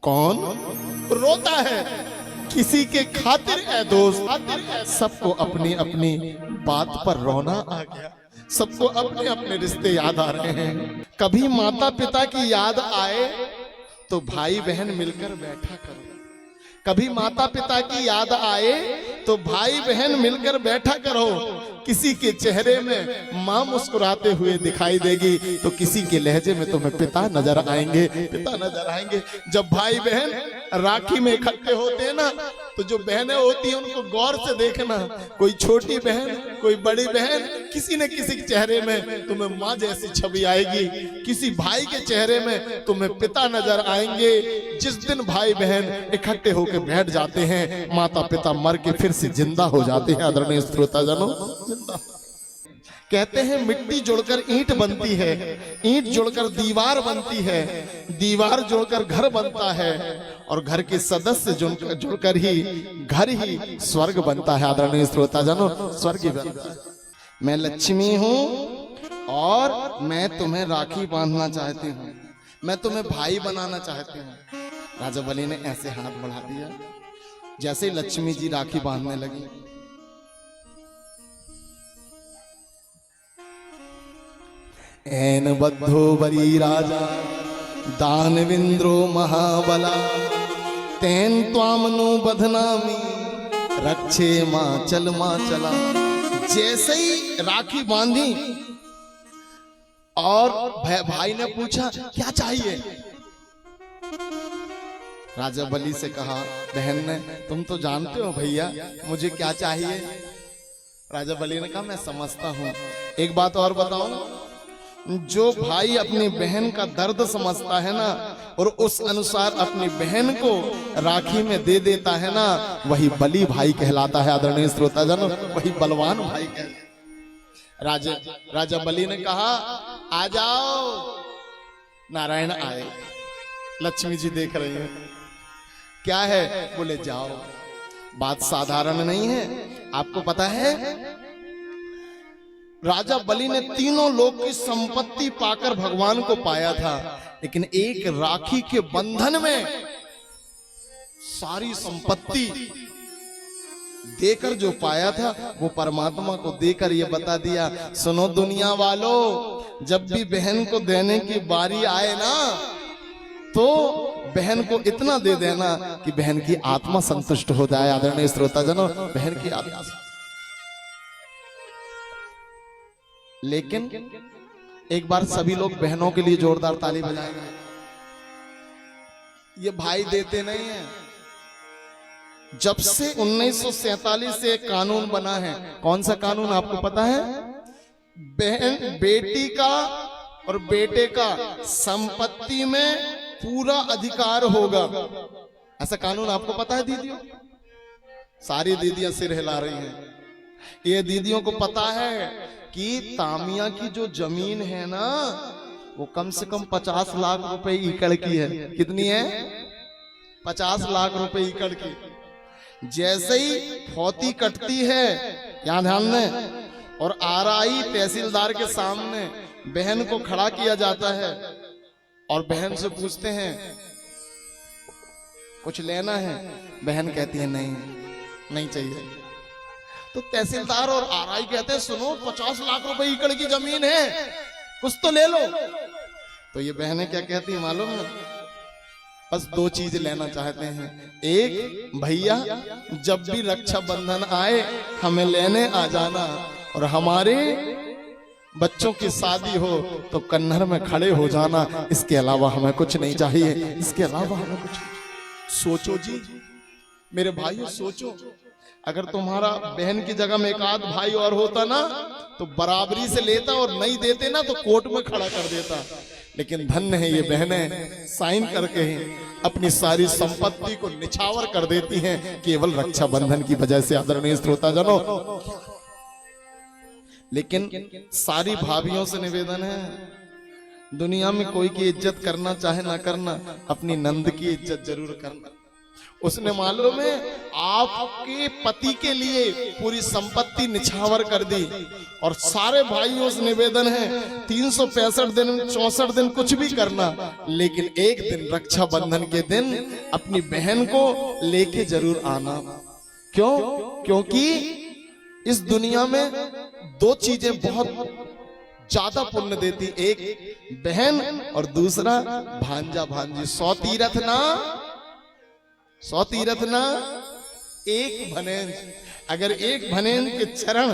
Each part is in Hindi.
कौन रोता है किसी के खातिर है दोस्त, सबको अपनी अपनी बात पर रोना आ गया, सबको अपने अपने रिश्ते याद आ रहे हैं। कभी माता पिता की याद आए तो भाई बहन मिलकर बैठा करो, कभी माता पिता की याद आए तो भाई बहन मिलकर बैठा करो। किसी के चेहरे में माँ मुस्कुराते हुए दिखाई देगी तो किसी के लहजे में तुम्हें पिता नजर आएंगे, पिता नजर आएंगे। जब भाई बहन राखी में इकट्ठे होते हैं ना, तो जो बहनें होती हैं उनको गौर से देखना, कोई छोटी बहन कोई बड़ी बहन, किसी न किसी के चेहरे में तुम्हें माँ जैसी छवि आएगी, किसी भाई के चेहरे में तुम्हें पिता नजर आएंगे। जिस दिन भाई बहन इकट्ठे होकर बैठ जाते हैं, माता पिता मर के फिर से जिंदा हो जाते हैं। आदरणीय श्रोताजनों, जिंदा कहते हैं मिट्टी जोड़कर ईंट बनती है, ईंट जोड़कर दीवार बनती है, दीवार जोड़कर घर बनता है, और घर के सदस्य जुड़कर ही घर ही स्वर्ग बनता है। आदरणीय श्रोताजनों, स्वर्ग ही बनता है। मैं लक्ष्मी हूं और मैं तुम्हें राखी बांधना चाहती हूँ, मैं तुम्हें भाई बनाना चाहती हूँ। राजा बलि ने ऐसे हाथ बढ़ा दिया, जैसे लक्ष्मी जी राखी बांधने लगी। ऐन बद्धो बली राजा दानविंद्रो महाबला, तेन त्वामनु बधनामी रक्षे मां चला। जैसे ही राखी बांधी और भाई ने पूछा क्या चाहिए, राजा बलि से कहा, बहन ने तुम तो जानते हो भैया मुझे क्या चाहिए। राजा बलि ने कहा मैं समझता हूं। एक बात और बताऊं, जो भाई अपनी बहन का दर्द समझता है ना और उस अनुसार अपनी बहन को राखी में दे देता है ना, वही बलि भाई कहलाता है। आदरणीय श्रोताजनों, वही बलवान भाई कहलाता है। राजा बलि ने कहा आ जाओ। नारायण आए, लक्ष्मी जी देख रही है, क्या है, बोले जाओ। बात साधारण नहीं है। आपको पता है राजा बलि ने तीनों लोक की संपत्ति पाकर भगवान को पाया था, लेकिन एक राखी के बंधन में सारी संपत्ति देकर जो पाया था वो परमात्मा को देकर ये बता दिया, सुनो दुनिया वालों, जब भी बहन को देने की बारी आए ना तो बहन को इतना दे देना कि बहन की आत्मा संतुष्ट हो जाए। आदरणीय श्रोताजनों, बहन की आत्मा। लेकिन एक बार सभी लोग बहनों के लिए जोरदार ताली बजाएंगे। ये भाई देते नहीं है। जब से 1947 से एक कानून बना है, कौन सा कानून आपको पता है? बहन बेटी का और बेटे का संपत्ति में पूरा अधिकार होगा, ऐसा कानून आपको पता है दीदियों? सारी दीदियां सिर हिला रही हैं। ये दीदियों को पता है कि तामिया की जो जमीन है ना वो कम से कम 50 लाख रुपए एकड़ की है। कितनी है? 50 लाख रुपए एकड़ की। जैसे ही फौती कटती है, यहाँ ध्यान दें, और आरआई तहसीलदार के सामने बहन को खड़ा किया जाता है और बहन से पूछते हैं कुछ लेना है, बहन कहती है नहीं, नहीं चाहिए। तो तहसीलदार और आरआई कहते हैं सुनो 50 लाख रुपए एकड़ की जमीन है, कुछ तो ले लो। तो ये बहनें क्या कहती है मालूम है? बस दो चीज लेना चाहते हैं। एक, भैया जब भी रक्षाबंधन आए हमें लेने आ जाना, और हमारे बच्चों की शादी हो तो कन्नर में खड़े हो जाना। इसके अलावा हमें कुछ नहीं चाहिए, इसके अलावा हमें कुछ। सोचो जी मेरे भाइयों, सोचो अगर तुम्हारा बहन की जगह में एक आध भाई और होता ना तो बराबरी से लेता, और नहीं देते ना तो कोर्ट में खड़ा कर देता। लेकिन धन्य है ये बहनें, साइन करके ही अपनी सारी संपत्ति को निछावर कर देती हैं केवल रक्षाबंधन की वजह से। आदरणीय श्रोताजनों, लेकिन सारी भाभियों से निवेदन है, दुनिया में कोई की इज्जत करना चाहे ना करना, अपनी नंद की इज्जत जरूर करना। उसने मालूम है आपके पति के लिए पूरी संपत्ति निछावर कर दी। और सारे भाइयों से निवेदन है 365 दिन 64 दिन कुछ भी करना, लेकिन एक दिन रक्षाबंधन के दिन अपनी बहन को लेके जरूर आना। क्यों? क्योंकि इस दुनिया में दो चीजें बहुत ज्यादा पुण्य देती, एक बहन और दूसरा भांजा भांजी। 100 तीरथ ना, 100 तीरथ ना, एक भनेज। अगर एक भनेज के चरण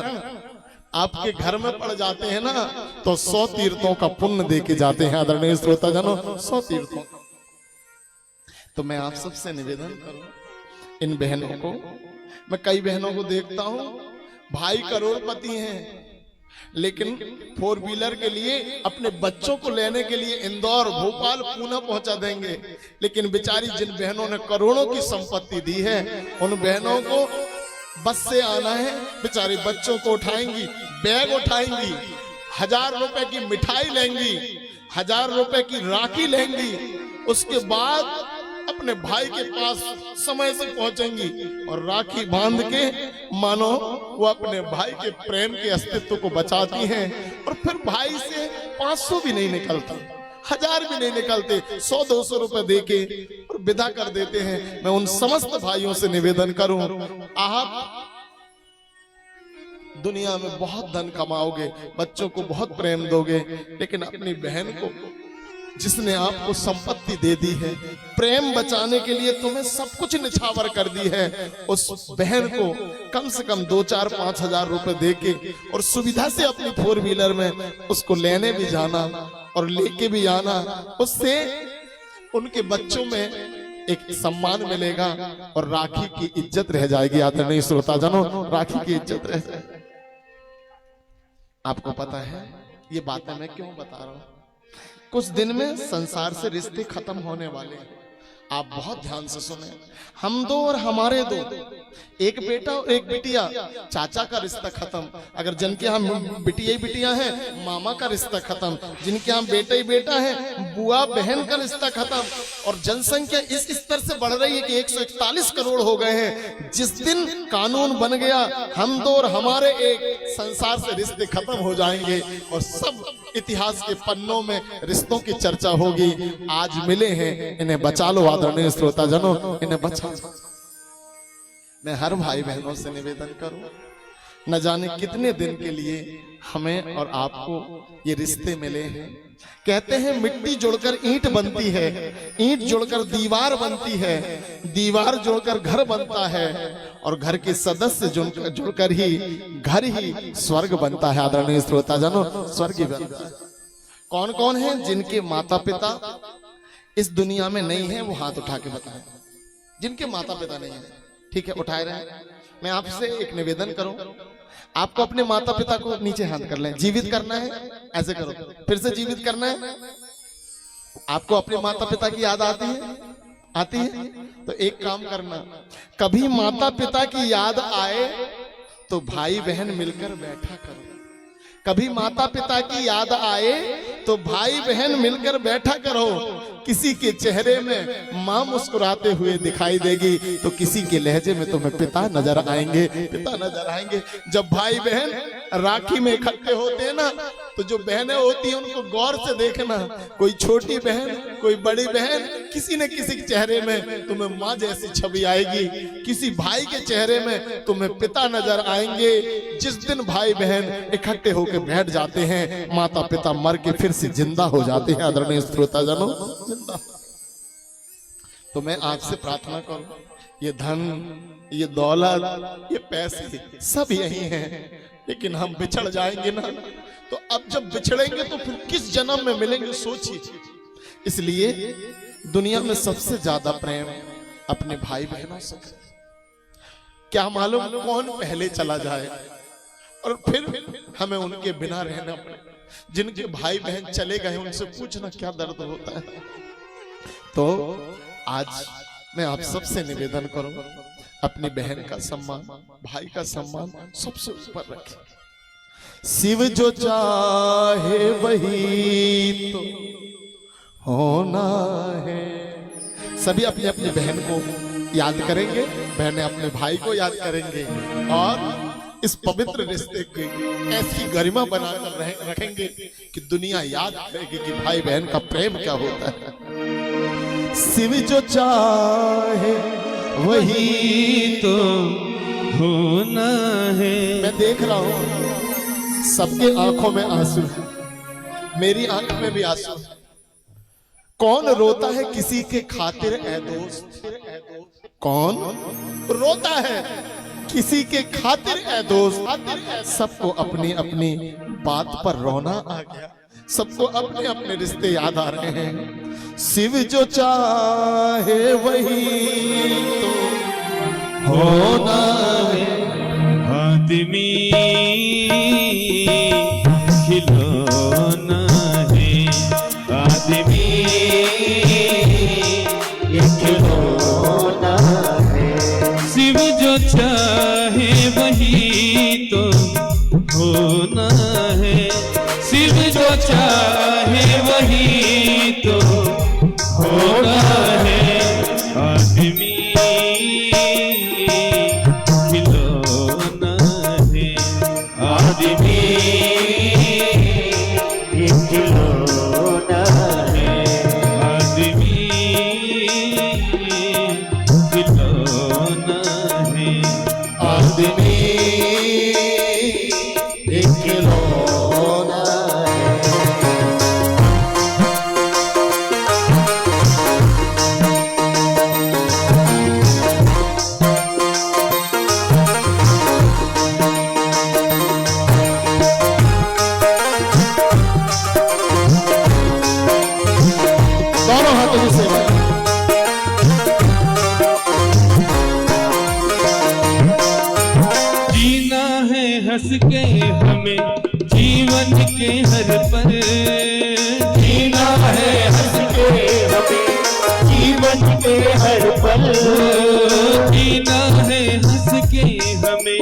आपके घर में पड़ जाते हैं ना तो 100 तीर्थों का पुण्य दे के जाते हैं। आदरणीय श्रोता जनो, 100 तीर्थों। तो मैं आप सबसे निवेदन करूं, इन बहनों को, मैं कई बहनों को देखता हूं, भाई करोड़पति हैं लेकिन 4 व्हीलर के लिए अपने बच्चों को लेने के लिए इंदौर, भोपाल, पूना पहुंचा देंगे। लेकिन बेचारी जिन बहनों ने करोड़ों की संपत्ति दी है, उन बहनों को बस से आना है, बेचारे बच्चों को उठाएंगी, बैग उठाएंगी, 1000 रुपए की मिठाई लेंगी, 1000 रुपए की राखी लेंगी, उसके बाद अपने भाई के पास समय से पहुंचेंगी और राखी बांध के मानो वो अपने भाई के प्रेम के अस्तित्व को बचाती हैं। और फिर भाई से 500 भी नहीं निकलता, 1000 भी नहीं निकलते, 100-200 रुपए देके और विदा कर देते हैं। मैं उन समस्त भाइयों से निवेदन करूं, आप दुनिया में बहुत धन कमाओगे, बच्चों को बहुत प्रेम दोगे, लेकिन अपनी बहन को जिसने आपको संपत्ति दे दी है, प्रेम बचाने के लिए तुम्हें सब कुछ निछावर कर दी है, उस बहन को कम से कम 2-4-5 हजार रुपए देके और सुविधा से अपनी 4 व्हीलर में उसको लेने भी जाना और लेके भी आना। उससे उनके बच्चों में एक सम्मान मिलेगा और राखी की इज्जत रह जाएगी। आदरणीय श्रोता जनों, राखी की इज्जत रह जाएगी। आपको पता है ये बातें मैं क्यों बता रहा हूं? कुछ दिन में संसार से रिश्ते खत्म होने वाले हैं। आप बहुत ध्यान से सुने, हम दो और हमारे दो, एक बेटा और एक बिटिया, चाचा का रिश्ता खत्म। अगर जिनके यहाँ बिटिया ही बिटिया है, मामा का रिश्ता खत्म। जिनके यहाँ बेटा ही बेटा है, बुआ बहन का रिश्ता खत्म। और जनसंख्या इस स्तर से बढ़ रही है कि 141 करोड़ हो गए हैं। जिस दिन कानून बन गया हम दो और हमारे एक, संसार से रिश्ते खत्म हो जाएंगे और सब इतिहास के पन्नों में रिश्तों की चर्चा होगी। आज मिले हैं, इन्हें बचा लो। आदरणीय श्रोता जनों, इन्हें बचा लो। मैं हर भाई बहनों से निवेदन करूं, न जाने कितने दिन के लिए हमें और आपको ये रिश्ते मिले हैं। कहते हैं मिट्टी जोड़कर ईंट बनती है, ईंट जोड़कर दीवार बनती है, दीवार जोड़कर घर बनता है और घर के सदस्य जुड़कर ही घर ही स्वर्ग बनता है। आदरणीय श्रोता जनों, स्वर्ग ही बनता है। कौन कौन है जिनके माता पिता इस दुनिया में नहीं है? वो हाथ उठा के बताएं। जिनके माता पिता नहीं है, ठीक है, उठाए रहे। मैं आपसे एक निवेदन करूं, आपको अपने माता पिता को नीचे हाथ कर लें। जीवित करना है, ऐसे करो, फिर से जीवित करना है। आपको अपने माता पिता की याद आती है? आती है? तो एक काम करना, कभी माता पिता की याद आए तो भाई बहन मिलकर बैठा करो। कभी माता पिता की याद आए तो भाई बहन मिलकर बैठा करो। किसी के चेहरे में माँ मुस्कुराते हुए दिखाई देगी तो किसी के लहजे में तुम्हें पिता नजर आएंगे, पिता नजर आएंगे। जब भाई बहन राखी में इकट्ठे होते हैं ना, तो जो बहनें होती हैं उनको गौर से देखना। कोई छोटी बहन, कोई बड़ी बहन, किसी न किसी के चेहरे में तुम्हें माँ जैसी छवि आएगी, किसी भाई के चेहरे में तुम्हें पिता नजर आएंगे। जिस दिन भाई बहन इकट्ठे होकर बैठ जाते हैं, माता पिता मर के फिर से जिंदा हो जाते हैं। आदरणीय श्रोता जनों, जिंदा। तो मैं आपसे प्रार्थना करूं, ये धन, ये दौलत, ये पैसे सब यही हैं, लेकिन हम बिछड़ जाएंगे ना, तो अब जब बिछड़ेंगे तो फिर किस जन्म में मिलेंगे, सोचिए। इसलिए दुनिया में सबसे ज्यादा प्रेम अपने भाई बहनों से। क्या मालूम कौन पहले चला जाए और फिर हमें उनके बिना रहना पड़े। जिनके भाई बहन चले गए उनसे पूछना क्या दर्द होता है। तो आज मैं आप सबसे निवेदन करूं, अपनी बहन का सम्मान, भाई का सम्मान सबसे ऊपर रखें। शिव जो चाहे वही तो होना है। सभी अपनी अपनी बहन को याद करेंगे, बहनें अपने भाई को याद करेंगे और इस पवित्र रिश्ते की ऐसी गरिमा बनाकर रखेंगे कि दुनिया याद करेगी कि भाई बहन का प्रेम क्या होता है। शिव जो चाहे वही तो होना है। मैं देख रहा हूं सबके आंखों में आंसू है, मेरी आंख में भी आंसू है। कौन रोता है किसी के खातिर ऐ दोस्त, कौन रोता है किसी के खातिर ऐ दोस्त। सबको अपनी अपनी बात पर रोना आ गया, सबको अपने अपने रिश्ते याद आ रहे हैं। शिव जो चाहे वही तो होना है। आदमी खिलौना है, आदमी खिलौना है। शिव जो चाहे वही तो होना है, शिव जो चाहे वही तो होना है। आदमी खिलौना है, आदमी खिलौना है, आदमी खिलौना है, आदमी खिलौना है। दोनों हाथों की सेवा। जीना है हंस के हमें जीवन के हर पल, जीना है हंस के हमें जीवन के हर पल, जीना है हंस के हमें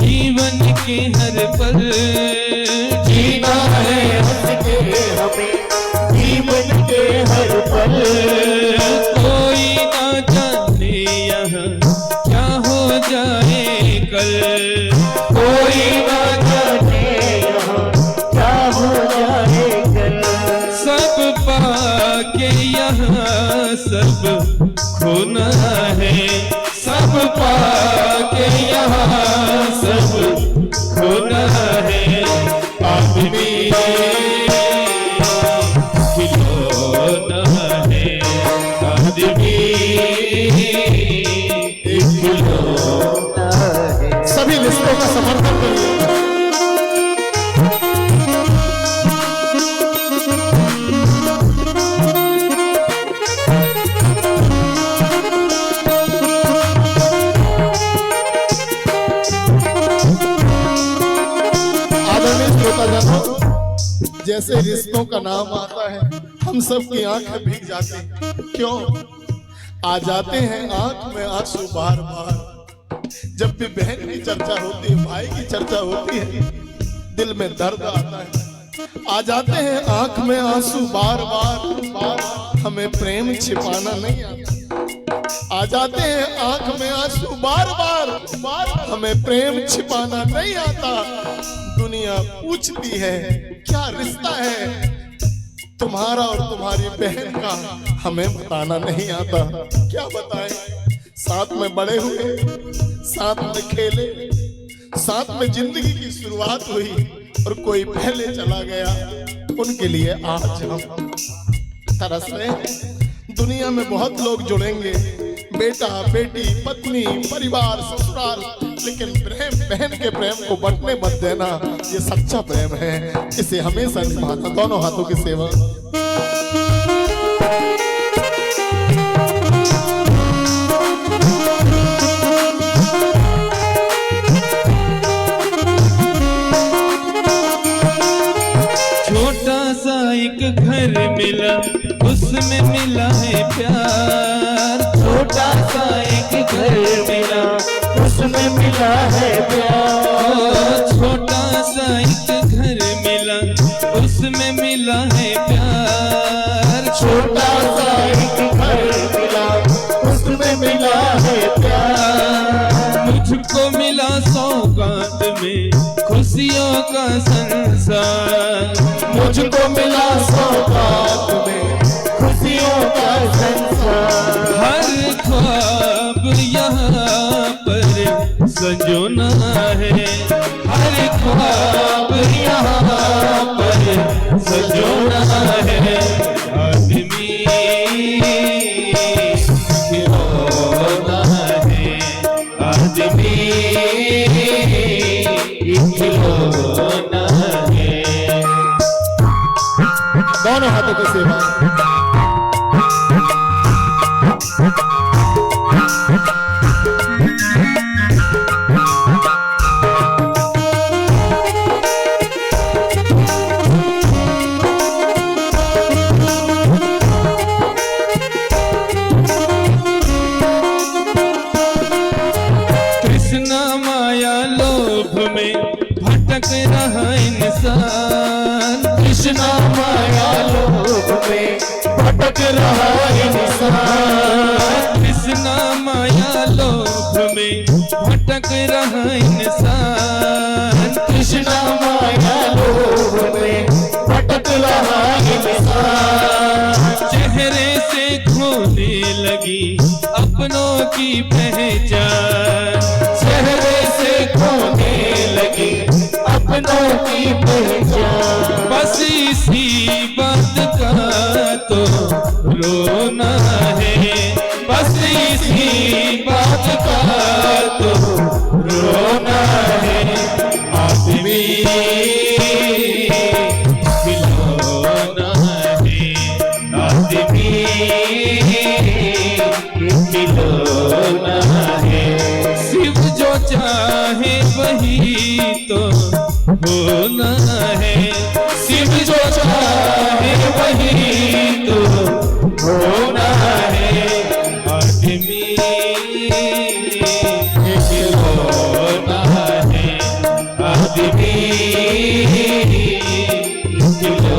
जीवन के हर पल, जीना है हंस के हमें जीवन के हर पल। कोई ना जाने यहाँ क्या हो जाए कल, कोई ना जाने यहाँ क्या हो जाए कल। सब पाके यहाँ सब खोना है, सब पाके यहाँ सब खोना है। आदमी खिलौना है, आदमी खिलौना है। सभी रिश्तों का समर्थन करिए। आदरणीय श्रोताजनों, जैसे रिश्तों का नाम आता है हम सब की आंखें भीग जाती हैं। क्यों आ जाते हैं आंख में आंसू बार बार। जब भी बहन की चर्चा होती है, भाई की चर्चा होती है, दिल में दर्द आता है। आ जाते हैं आंख में आंसू बार बार, हमें प्रेम छिपाना नहीं आता। आ जाते हैं आंख में आंसू बार बार, हमें प्रेम छिपाना नहीं आता। दुनिया पूछती है क्या रिश्ता है तुम्हारा और तुम्हारी बहन का, हमें बताना नहीं आता। क्या बताएं, साथ में बड़े हुए, साथ में खेले, साथ में जिंदगी की शुरुआत हुई और कोई पहले चला गया। उनके लिए आज हम तरस रहे हैं। दुनिया में बहुत लोग जुड़ेंगे, बेटा बेटी पत्नी परिवार ससुराल, लेकिन प्रेम बहन के प्रेम को बंटने मत देना। ये सच्चा प्रेम है, इसे हमेशा निभाना। दोनों हाथों की सेवा। छोटा सा एक घर मिला, उसमें मिला है प्यार। छोटा सा एक घर मिला, उसमें मिला है प्यार। छोटा सा एक घर मिला, उसमें मिला है प्यार। छोटा सा एक घर मिला, उसमें में मिला है प्यार। मुझको मिला सौगात में खुशियों का संसार। मुझको मिला सौगात में खुशियों का संसार। हर ख्वाब यहाँ पर संजोना है, हर ख्वाब यहाँ पर संजोना है। आदमी खिलौना है, आदमी खिलौना है। दोनों हाथों की सेवा। कृष्णा माया लोभ में भटक रहा इंसान। कृष्णा माया लोभ में भटक रहा इंसान। कृष्णा माया लोभ में भटक रहा इंसान। कृष्णा माया लोभ में भटक रहा इंसान। चेहरे से खोने लगी अपनों की पहचान। चेहरे से खोने लगी अपनों की पहचान। बस इसी बात का तो रोना है, बस इसी बात का तो रोना है। आदमी खिलौना है, आदमी खिलौना है। शिव जो चाहे वही तो होना है, शिव जो चाहे वही तो होना है। आदमी खिलौना है, आदमी खिलौना